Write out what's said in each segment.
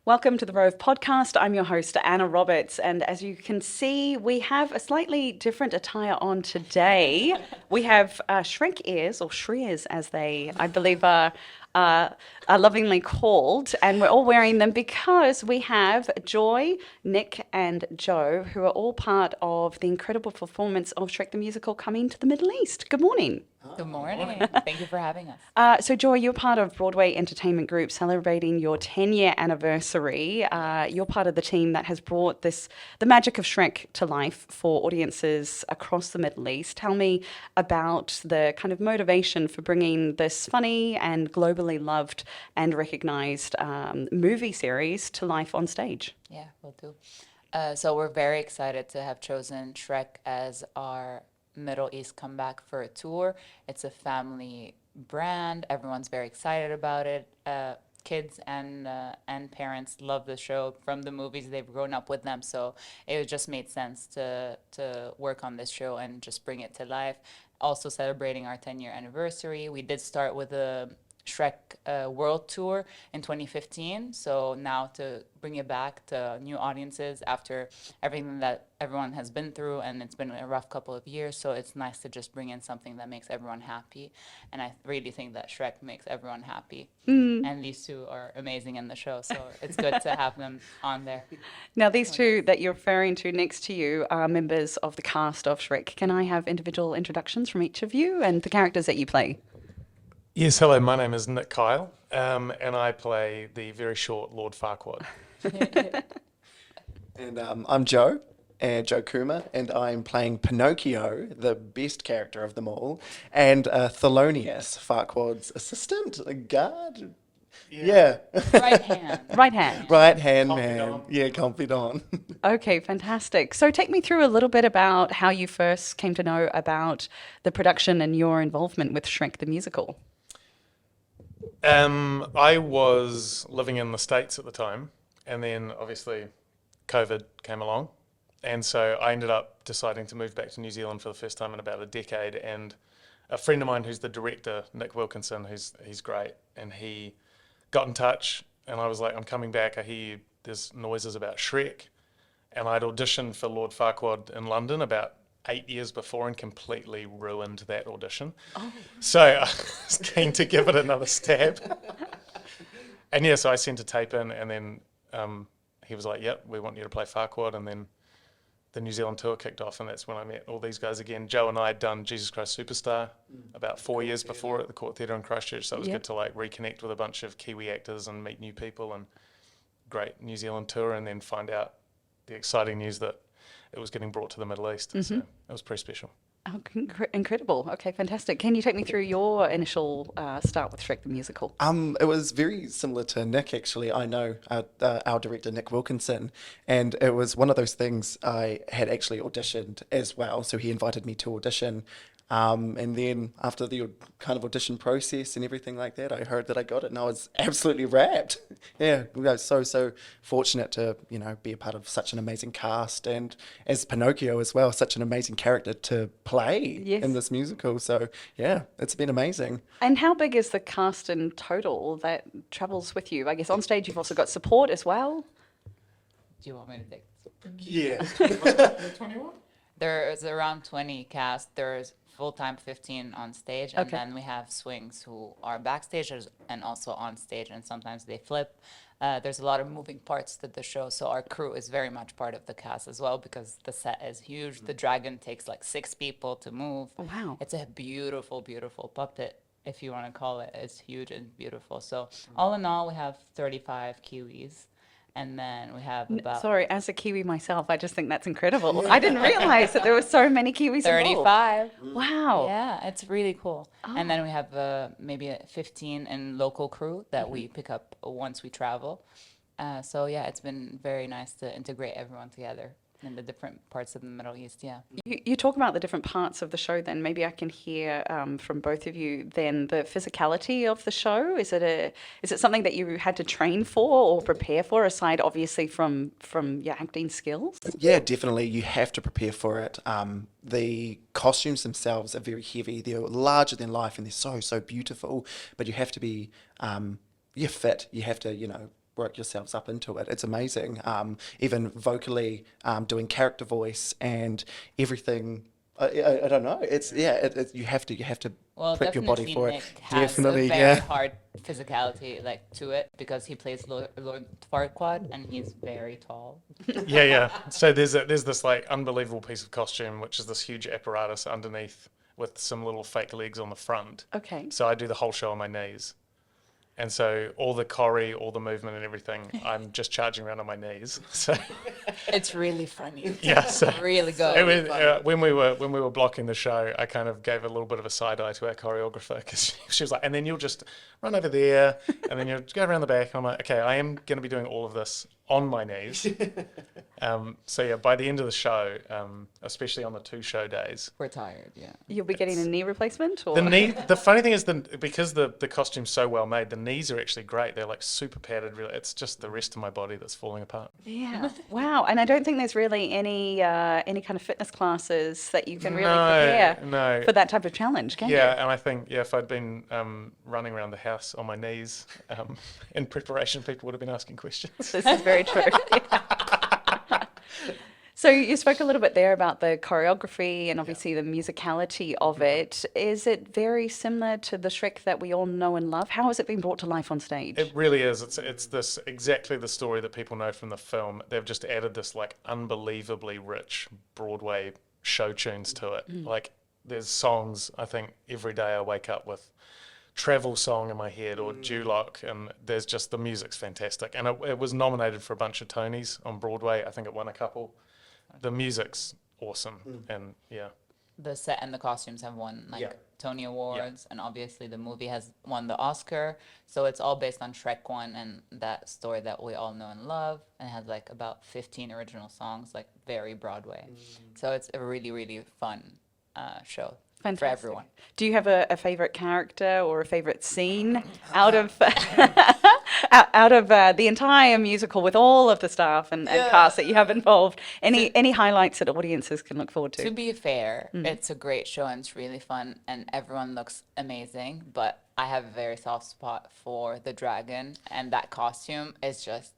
Welcome to the Rove Podcast. I'm your host, Anna Roberts, and as you can see, we have a slightly different attire on today. We have Shrek ears, or Shreers as they, I believe, are lovingly called, and we're all wearing them because we have Joy, Nick, and Joe, who are all part of the incredible performance of Shrek the Musical coming to the Middle East. Good morning. Good morning. Thank you for having us. So, Joy, you're part of Broadway Entertainment Group celebrating your 10-year anniversary. You're part of the team that has brought the magic of Shrek to life for audiences across the Middle East. Tell me about the kind of motivation for bringing this funny and globally loved and recognized movie series to life on stage. Yeah, we'll do. So we're very excited to have chosen Shrek as our Middle East comeback for a tour. It's a family brand. Everyone's very excited about it. Kids and parents love the show from the movies. They've grown up with them, so it just made sense to work on this show and just bring it to life. Also celebrating our 10-year anniversary. We did start with a Shrek World Tour in 2015. So now to bring it back to new audiences after everything that everyone has been through, and it's been a rough couple of years. So it's nice to just bring in something that makes everyone happy. And I really think that Shrek makes everyone happy. And these two are amazing in the show. So it's good to have them on there. Now, these two that you're referring to next to you are members of the cast of Shrek. Can I have individual introductions from each of you and the characters that you play? Yes, hello, my name is Nick Kyle, and I play the very short Lord Farquaad. And I'm Joe, Joe Kuma, and I'm playing Pinocchio, the best character of them all, and Thelonious, Farquaad's assistant, a guard. Yeah. Right hand. Right hand. Right hand man. Confidant. Yeah, confidant. Okay, fantastic. So take me through a little bit about how you first came to know about the production and your involvement with Shrek the Musical. I was living in the States at the time, and then obviously COVID came along, and so I ended up deciding to move back to New Zealand for the first time in about a decade. And a friend of mine who's the director, Nick Wilkinson, he's great, and he got in touch, and I was like, I'm coming back. I hear there's noises about Shrek, and I'd auditioned for Lord Farquaad in London about 8 years before and completely ruined that audition. So I was keen to give it another stab. And yeah, so I sent a tape in, and then he was like, yep, we want you to play Farquaad. And then the New Zealand tour kicked off, and that's when I met all these guys again. Joe and I had done Jesus Christ Superstar about 4 years before at the Court Theatre in Christchurch, so it was good to like reconnect with a bunch of Kiwi actors and meet new people, and great New Zealand tour, and then find out the exciting news that it was getting brought to the Middle East. So it was pretty special. Oh, incredible. Okay, fantastic. Can you take me through your initial start with Shrek the Musical? It was very similar to Nick, actually. I know our director, Nick Wilkinson, and it was one of those things I had actually auditioned as well. So he invited me to audition. And then after the kind of audition process and everything like that, I heard that I got it, and I was absolutely rapt. Yeah, I was so fortunate to, be a part of such an amazing cast, and as Pinocchio as well, such an amazing character to play in this musical. So yeah, it's been amazing. And how big is the cast in total that travels with you? I guess on stage you've also got support as well. Do you want me to take this? Yeah. 21? There's around 20 cast. There's full-time 15 on stage, and then we have swings who are backstage and also on stage, and sometimes they flip. There's a lot of moving parts to the show, so our crew is very much part of the cast as well, because the set is huge. The dragon takes like 6 people to move. Oh, wow. It's a beautiful, beautiful puppet, if you want to call it. It's huge and beautiful. So all in all, we have 35 Kiwis. And then we have about... Sorry, as a Kiwi myself, I just think that's incredible. I didn't realize that there were so many Kiwis 35. involved. Wow. Yeah, it's really cool. And then we have maybe 15 in local crew that we pick up once we travel. So yeah, it's been very nice to integrate everyone together in the different parts of the Middle East, yeah. You talk about the different parts of the show then. Maybe I can hear from both of you then the physicality of the show. Is it something that you had to train for or prepare for, aside obviously from your acting skills? Yeah, definitely. You have to prepare for it. The costumes themselves are very heavy. They're larger than life, and they're so beautiful. But you have to be, you're fit. You have to, work yourselves up into it. It's amazing. Even vocally, doing character voice and everything. I don't know. It's you have to Well, prep your body definitely for Nick it. has Definitely, a very yeah. hard physicality like to it because he plays Lord Farquaad and he's very tall. Yeah. So there's this like unbelievable piece of costume, which is this huge apparatus underneath with some little fake legs on the front. Okay. So I do the whole show on my knees. And so all the choreo, all the movement and everything, I'm just charging around on my knees. So It's really funny. yeah, so Really good. it was, when we were blocking the show, I kind of gave a little bit of a side eye to our choreographer because she was like, and then you'll just run over there, and then you'll go around the back. And I'm like, okay, I am going to be doing all of this on my knees. So yeah, by the end of the show, especially on the 2 show days, We're tired, yeah. You'll be getting a knee replacement, or the knee. The funny thing is, because the costume's so well made, the knees are actually great. They're like super padded. Really, it's just the rest of my body that's falling apart. yeah, wow. And I don't think there's really any kind of fitness classes that you can really prepare No. for that type of challenge, can you? Yeah, and I think if I'd been running around the house on my knees in preparation, people would have been asking questions. This is very true. So you spoke a little bit there about the choreography and obviously the musicality of it. Is it very similar to the Shrek that we all know and love? How has it been brought to life on stage? It really is. It's this exactly the story that people know from the film. They've just added this like unbelievably rich Broadway show tunes to it. Like there's songs. I think every day I wake up with travel song in my head or Dewlock, and there's just the music's fantastic. And it was nominated for a bunch of Tonys on Broadway. I think it won a couple. The music's awesome, and yeah. The set and the costumes have won like Yeah. Tony Awards, and obviously the movie has won the Oscar. So it's all based on Shrek 1 and that story that we all know and love, and has like about 15 original songs, like very Broadway. So it's a really, really fun show Fantastic. for everyone. Do you have a favorite character or a favorite scene out of out of the entire musical with all of the staff and cast that you have involved? Any highlights that audiences can look forward To to? be fair, it's a great show and it's really fun and everyone looks amazing, but I have a very soft spot for the dragon, and that costume is just,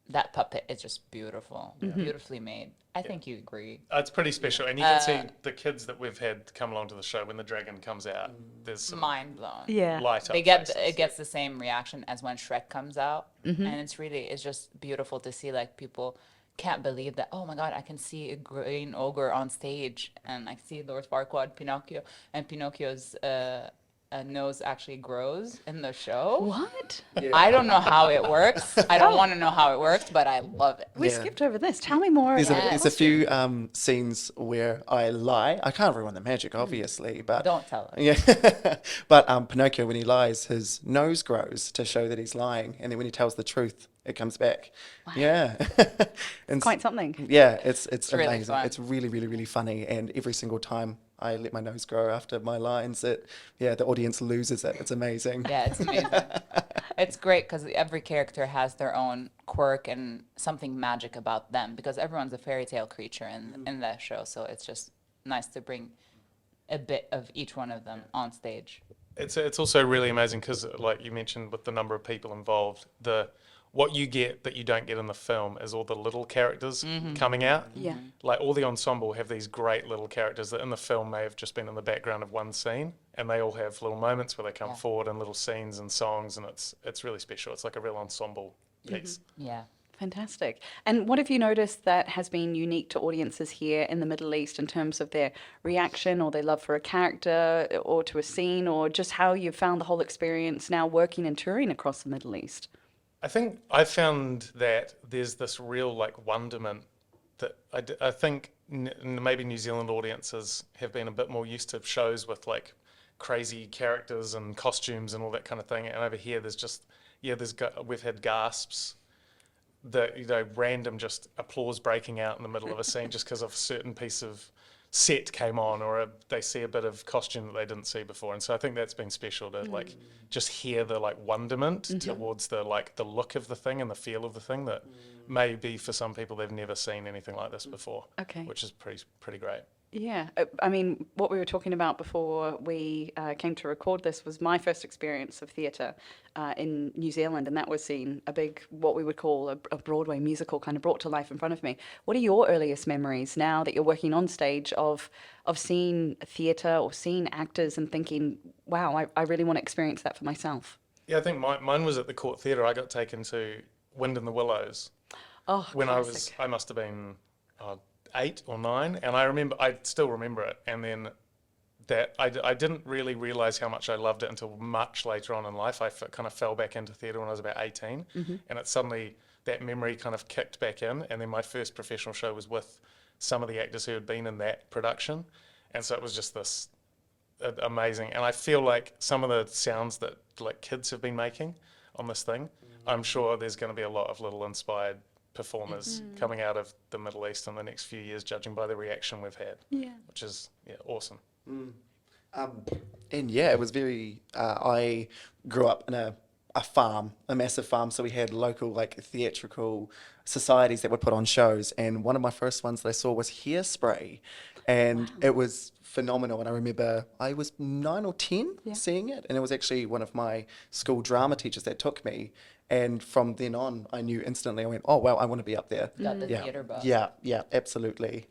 that puppet is just beautiful, beautifully made. I think you agree. It's pretty special, and you can see the kids that we've had come along to the show when the dragon comes out. There's some Mind blown. Yeah. light up They get faces. it gets the same reaction as when Shrek comes out, and it's just beautiful to see. Like people can't believe that. Oh my God, I can see a green ogre on stage, and I see Lord Farquaad, Pinocchio, and Pinocchio's nose actually grows in the show. What? I don't know how it works. I don't want to know how it works, but I love it. We Yeah. skipped over this. Tell me more. There's a few scenes where I lie. I can't ruin the magic, obviously, but Don't tell us. yeah. But Pinocchio, when he lies, his nose grows to show that he's lying, and then when he tells the truth, it comes back. Yeah, and Quite something. yeah, it's really amazing. fun. It's really, really, really funny, and every single time I let my nose grow after my lines, the audience loses it. It's amazing. Yeah, it's amazing. It's great because every character has their own quirk and something magic about them, because everyone's a fairy tale creature in that show. So it's just nice to bring a bit of each one of them on stage. It's also really amazing because, like you mentioned, with the number of people involved, what you get that you don't get in the film is all the little characters coming out. Yeah. Like all the ensemble have these great little characters that in the film may have just been in the background of one scene, and they all have little moments where they come forward and little scenes and songs, and it's really special. It's like a real ensemble piece. Yeah. Fantastic. And what have you noticed that has been unique to audiences here in the Middle East in terms of their reaction or their love for a character or to a scene, or just how you've found the whole experience now working and touring across the Middle East? I think I found that there's this real like wonderment that I think maybe New Zealand audiences have been a bit more used to shows with like crazy characters and costumes and all that kind of thing. And over here, there's just we've had gasps, random just applause breaking out in the middle of a scene just because of a certain piece of set came on, or they see a bit of costume that they didn't see before. And so I think that's been special to like just hear the like wonderment towards the look of the thing and the feel of the thing that maybe for some people they've never seen anything like this before. Okay. Which is pretty great. Yeah, I mean, what we were talking about before we came to record this was my first experience of theatre in New Zealand, and that was seeing a big, what we would call a Broadway musical kind of brought to life in front of me. What are your earliest memories now that you're working on stage of seeing theatre or seeing actors and thinking, wow, I really want to experience that for myself? Yeah, I think mine was at the Court Theatre. I got taken to Wind in the Willows Oh, when classic. I must have been 8 or 9, and I still remember it. And then I didn't really realize how much I loved it until much later on in life. Kind of fell back into theatre when I was about 18, and it suddenly, that memory kind of kicked back in. And then my first professional show was with some of the actors who had been in that production, and so it was just this amazing. And I feel like some of the sounds that like kids have been making on this thing, I'm sure there's going to be a lot of little inspired performers coming out of the Middle East in the next few years, judging by the reaction we've had, Yeah. which is awesome. And yeah, it was very. I grew up in a farm, a massive farm, so we had local like theatrical societies that would put on shows. And one of my first ones that I saw was Hairspray, and it was phenomenal. And I remember I was 9 or 10 Yeah. seeing it, and it was actually one of my school drama teachers that took me. And from then on, I knew instantly. I went, "Oh wow, I want to be up there." Got the Yeah, theater bug. yeah, absolutely.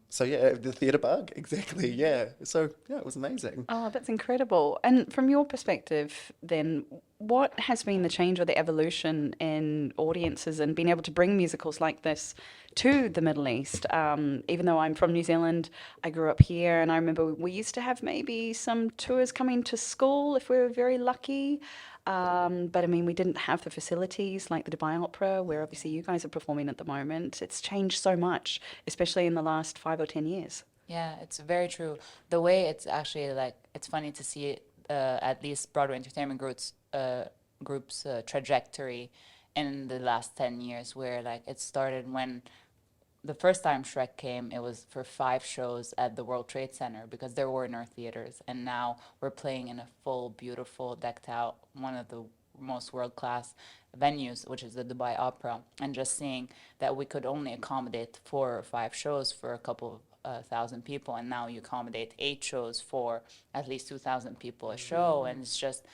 So yeah, the theatre bug, exactly. Yeah. So yeah, it was amazing. Oh, that's incredible. And from your perspective, then, what has been the change or the evolution in audiences and being able to bring musicals like this to the Middle East? Even though I'm from New Zealand, I grew up here, and I remember we used to have maybe some tours coming to school if we were very lucky. But I mean, we didn't have the facilities like the Dubai Opera, where obviously you guys are performing at the moment. It's changed so much, especially in the last 5 or 10 years. Yeah, it's very true. The way it's actually like, it's funny to see at least Broadway Entertainment Group's trajectory in the last 10 years, where like it started when the first time Shrek came, it was for 5 shows at the World Trade Center because there were no theaters. And now we're playing in a full, beautiful, decked out, one of the most world class venues, which is the Dubai Opera. And just seeing that we could only accommodate 4 or 5 shows for a couple of thousand people. And now you accommodate 8 shows for at least 2,000 people a show. And it's just,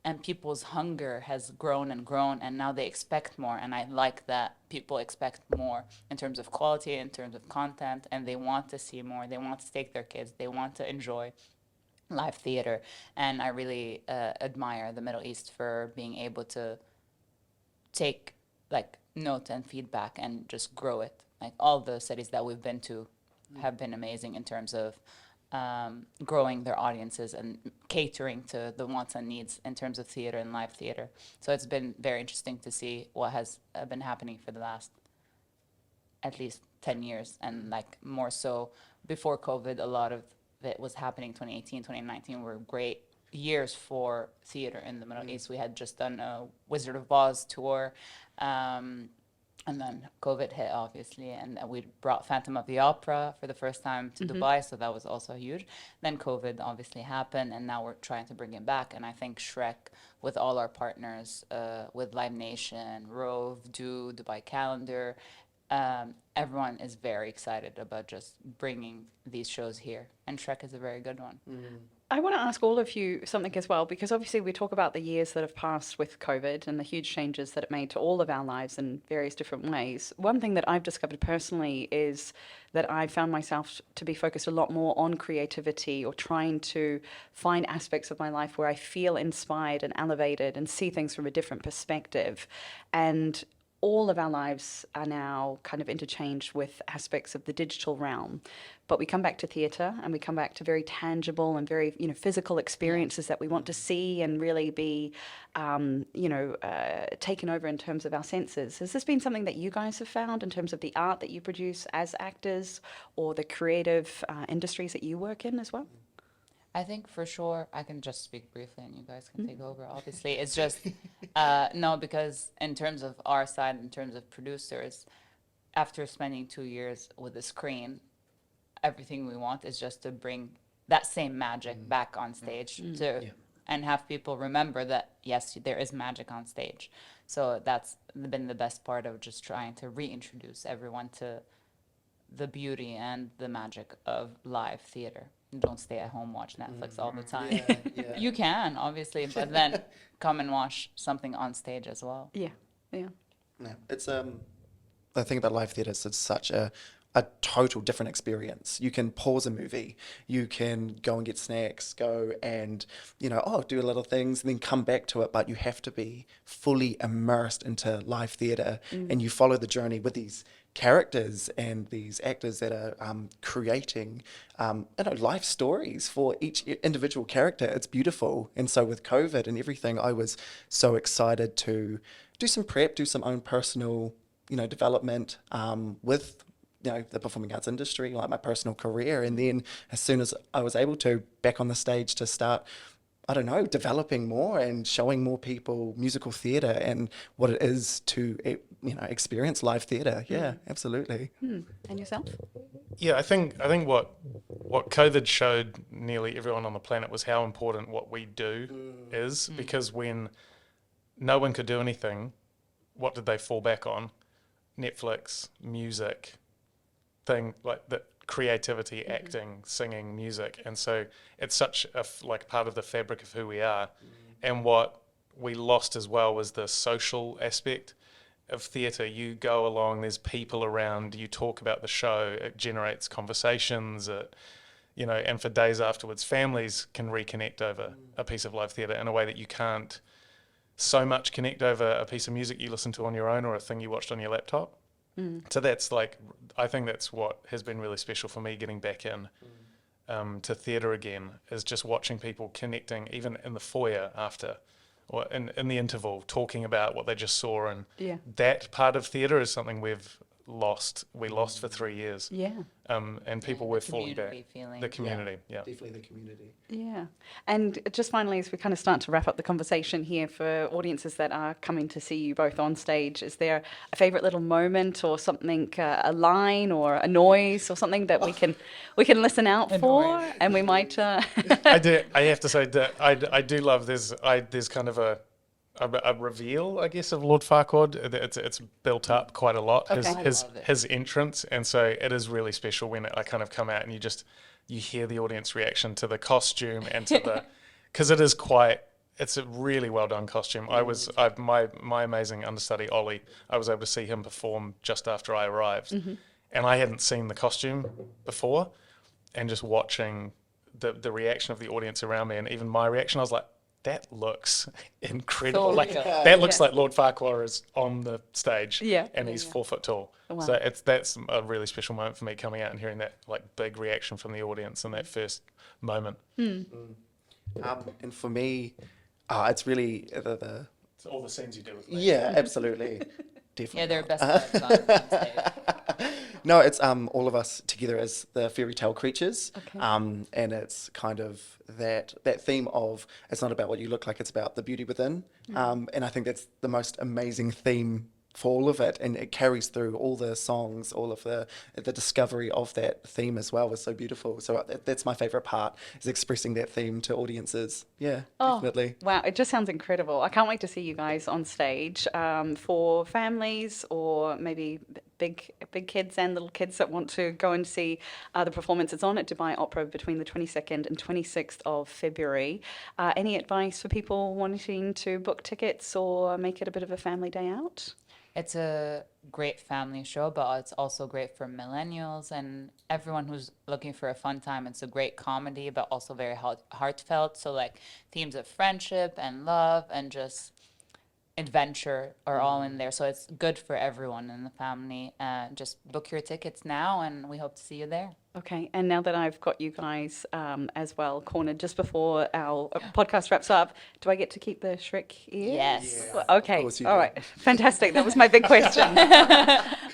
and people's hunger has grown and grown, and now they expect more. And I like that people expect more in terms of quality, in terms of content, and they want to see more. They want to take their kids. They want to enjoy live theater. And I really admire the Middle East for being able to take like note and feedback and just grow it. Like all the cities that we've been to have been amazing in terms of growing their audiences and catering to the wants and needs in terms of theater and live theater. So it's been very interesting to see what has been happening for the last at least 10 years. And like more so before COVID, a lot of it was happening. 2018, 2019 were great years for theater in the Middle East. We had just done a Wizard of Oz tour. And then COVID hit, obviously, and we brought Phantom of the Opera for the first time to Dubai, so that was also huge. Then COVID obviously happened, and now we're trying to bring it back. And I think Shrek, with all our partners, with Live Nation, Rove, Dubai Calendar, everyone is very excited about just bringing these shows here. And Shrek is a very good one. I want to ask all of you something as well, because obviously we talk about the years that have passed with COVID and the huge changes that it made to all of our lives in various different ways. One thing that I've discovered personally is that I found myself to be focused a lot more on creativity or trying to find aspects of my life where I feel inspired and elevated and see things from a different perspective. And all of our lives are now kind of interchanged with aspects of the digital realm. But we come back to theatre and we come back to very tangible and very, physical experiences that we want to see and really be, taken over in terms of our senses. Has this been something that you guys have found in terms of the art that you produce as actors or the creative industries that you work in as well? I think for sure, I can just speak briefly and you guys can take over, obviously. It's just, no, because in terms of our side, in terms of producers, after spending 2 years with the screen, everything we want is just to bring that same magic back on stage and have people remember that, yes, there is magic on stage. So that's been the best part of just trying to reintroduce everyone to the beauty and the magic of live theater. Don't stay at home, watch Netflix all the time. Yeah. You can, obviously, but then come and watch something on stage as well. Yeah, yeah. Yeah, it's the thing about live theatre is it's such a total different experience. You can pause a movie, you can go and get snacks, go and do a little things, and then come back to it. But you have to be fully immersed into live theatre, and you follow the journey with these characters and these actors that are creating life stories for each individual character. It's beautiful. And so with COVID and everything, I was so excited to do some prep, do some own personal development with the performing arts industry, like my personal career. And then as soon as I was able to, back on the stage to start, developing more and showing more people musical theatre and what it is to, experience live theatre. Yeah, absolutely. And yourself? Yeah, I think what COVID showed nearly everyone on the planet was how important what we do is, because when no one could do anything, what did they fall back on? Netflix, music, thing like that, creativity, acting, singing, music. And so it's such a part of the fabric of who we are. And what we lost as well was the social aspect of theatre. You go along, there's people around, you talk about the show, it generates conversations, and for days afterwards, families can reconnect over a piece of live theatre in a way that you can't so much connect over a piece of music you listen to on your own or a thing you watched on your laptop. So that's I think that's what has been really special for me getting back in to theatre again, is just watching people connecting, even in the foyer after, or in the interval, talking about what they just saw. And that part of theatre is something we lost for 3 years. Yeah. And people were falling back. Feeling. The community, yeah. Definitely the community. Yeah. And just finally, as we kind of start to wrap up the conversation here, for audiences that are coming to see you both on stage, is there a favourite little moment or something, a line or a noise or something that we can listen out for, and we might... I have to say that I do love there's kind of a reveal, I guess, of Lord Farquaad. It's built up quite a lot, Okay. his entrance, and so it is really special when I kind of come out and you hear the audience reaction to the costume and to the, because it's a really well done costume. My amazing understudy Ollie, I was able to see him perform just after I arrived, and I hadn't seen the costume before, and just watching the reaction of the audience around me and even my reaction, I was like, that looks incredible. So real. That looks like Lord Farquhar is on the stage, and he's 4 foot tall. Wow. So that's a really special moment for me, coming out and hearing that big reaction from the audience in that first moment. And for me, it's really the So all the scenes you do with me. yeah, absolutely, definitely. Yeah, they're best friends on stage. No, it's all of us together as the fairy tale creatures. Okay. And it's kind of that theme of, it's not about what you look like, it's about the beauty within. And I think that's the most amazing theme for all of it, and it carries through all the songs, all of the discovery of that theme as well was so beautiful. So that's my favorite part, is expressing that theme to audiences. Yeah, definitely. Wow, it just sounds incredible. I can't wait to see you guys on stage, for families or maybe big kids and little kids that want to go and see the performance. It's on at Dubai Opera between the 22nd and 26th of February. Any advice for people wanting to book tickets or make it a bit of a family day out? It's a great family show, but it's also great for millennials and everyone who's looking for a fun time. It's a great comedy, but also very heartfelt. So themes of friendship and love and just adventure are all in there. So it's good for everyone in the family. Just book your tickets now, and we hope to see you there. Okay, and now that I've got you guys as well cornered, just before our podcast wraps up, do I get to keep the Shrek ears? Yes. Well, okay, course you all do. right, fantastic. That was my big question.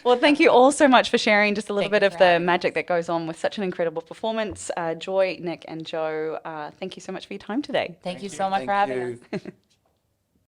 Well, thank you all so much for sharing just a little Thank bit you of for the having magic that goes on with such an incredible performance. Joy, Nick, and Joe, thank you so much for your time today. Thank you so much for having us.